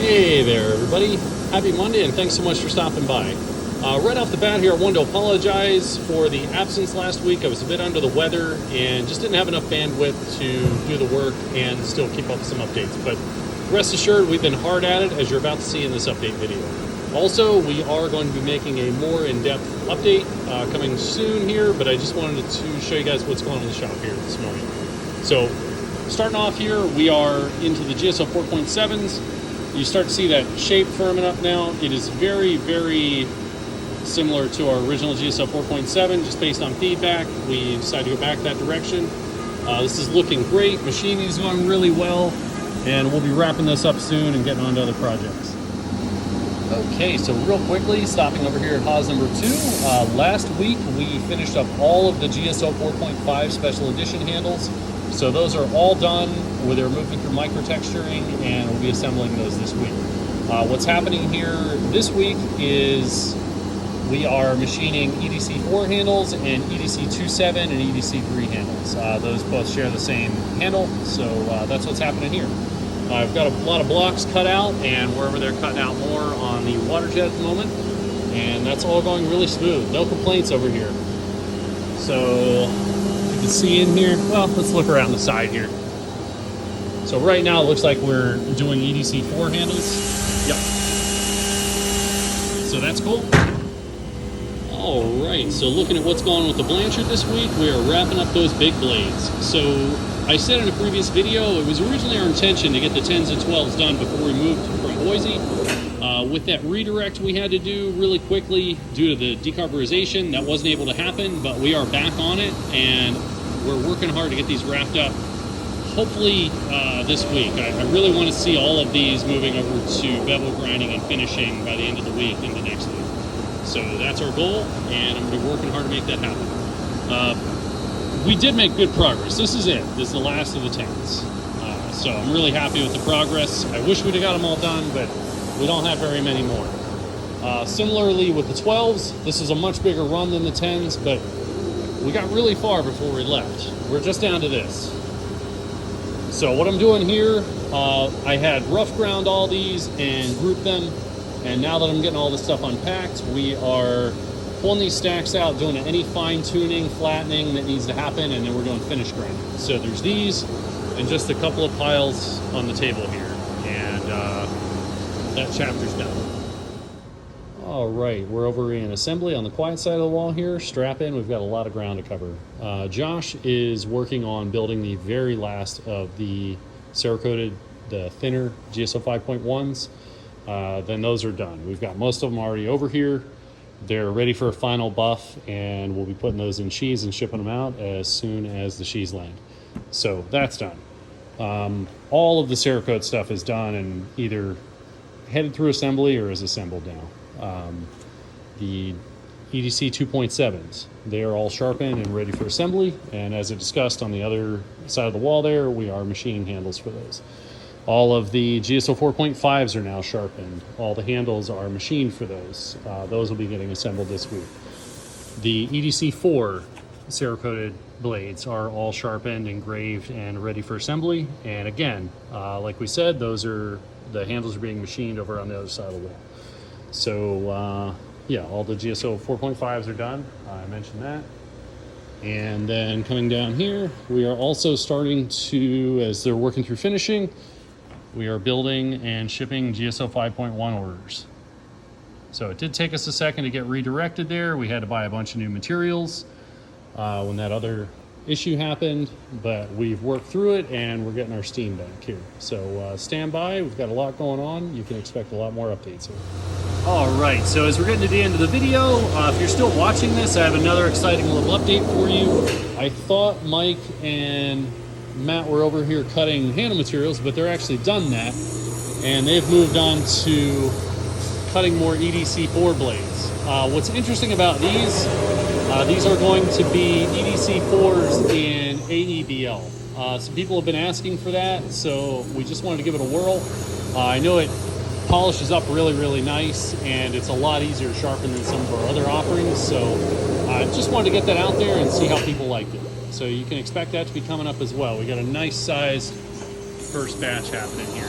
Hey there, everybody. Happy Monday, and thanks so much for stopping by. Right off the bat here, I wanted to apologize for the absence last week. I was a bit under the weather and just didn't have enough bandwidth to do the work and still keep up with some updates. But rest assured, we've been hard at it, as you're about to see in this update video. Also, we are going to be making a more in-depth update coming soon here, but I just wanted to show you guys what's going on in the shop here this morning. So, starting off here, we are into the GSO 4.7s. You start to see that shape firming up now. It is very, very similar to our original GSO 4.7, just based on feedback. We decided to go back that direction. This is looking great. Machining is going really well, and we'll be wrapping this up soon and getting on to other projects. Okay, so real quickly, stopping over here at Haws number 2. Last week, we finished up all of the GSO 4.5 special edition handles. So those are all done, where they're moving through micro-texturing, and we'll be assembling those this week. What's happening here this week is we are machining EDC4 handles and EDC27 and EDC3 handles. Those both share the same handle, so that's what's happening here. I've got a lot of blocks cut out, and wherever they're cutting out more on the water jet at the moment, and that's all going really smooth. No complaints over here. So you can see in here, well, let's look around the side here. So right now it looks like we're doing EDC4 handles. Yep. So that's cool. All right, so looking at what's going on with the Blanchard this week, we are wrapping up those big blades. So I said in a previous video, it was originally our intention to get the 10s and 12s done before we moved from Boise. With that redirect we had to do really quickly due to the decarburization, that wasn't able to happen, but we are back on it, and we're working hard to get these wrapped up, hopefully this week. I really want to see all of these moving over to bevel grinding and finishing by the end of the week into next week. So that's our goal, and I'm going to be working hard to make that happen. We did make good progress. This is it. This is the last of the 10s. So I'm really happy with the progress. I wish we'd have got them all done, but we don't have very many more. Similarly with the 12s, this is a much bigger run than the 10s, but we got really far before we left. We're just down to this. So what I'm doing here, I had rough ground all these and grouped them, and now that I'm getting all this stuff unpacked, we are pulling these stacks out, doing any fine tuning, flattening that needs to happen, and then we're doing finish grinding. So there's these and just a couple of piles on the table here, and that chapter's done. All right, we're over in assembly on the quiet side of the wall here. Strap in, we've got a lot of ground to cover. Josh is working on building the very last of the Cerakoted, the thinner GSO 5.1s. Then those are done. We've got most of them already over here. They're ready for a final buff, and we'll be putting those in sheaths and shipping them out as soon as the sheaths land. So that's done. All of the Cerakote stuff is done and either headed through assembly or is assembled now. The EDC 2.7s, they are all sharpened and ready for assembly, and as I discussed on the other side of the wall there, we are machining handles for those. All of the GSO 4.5s are now sharpened. All the handles are machined for those. Those will be getting assembled this week. The EDC4 Cerakoted blades are all sharpened, engraved, and ready for assembly. And again, like we said, the handles are being machined over on the other side of the wall. So yeah, all the GSO 4.5s are done. I mentioned that. And then coming down here, we are also starting to, as they're working through finishing, we are building and shipping GSO 5.1 orders. So it did take us a second to get redirected there. We had to buy a bunch of new materials when that other issue happened, but we've worked through it and we're getting our steam back here. So stand by, we've got a lot going on. You can expect a lot more updates here. All right, so as we're getting to the end of the video, if you're still watching this, I have another exciting little update for you. I thought Mike and Matt were over here cutting handle materials, but they're actually done that, and they've moved on to cutting more EDC4 blades. What's interesting about these are going to be EDC4s in AEBL. Some people have been asking for that, so we just wanted to give it a whirl. I know it polishes up really, really nice, and it's a lot easier to sharpen than some of our other offerings, so I just wanted to get that out there and see how people liked it. So you can expect that to be coming up as well. We got a nice sized first batch happening here.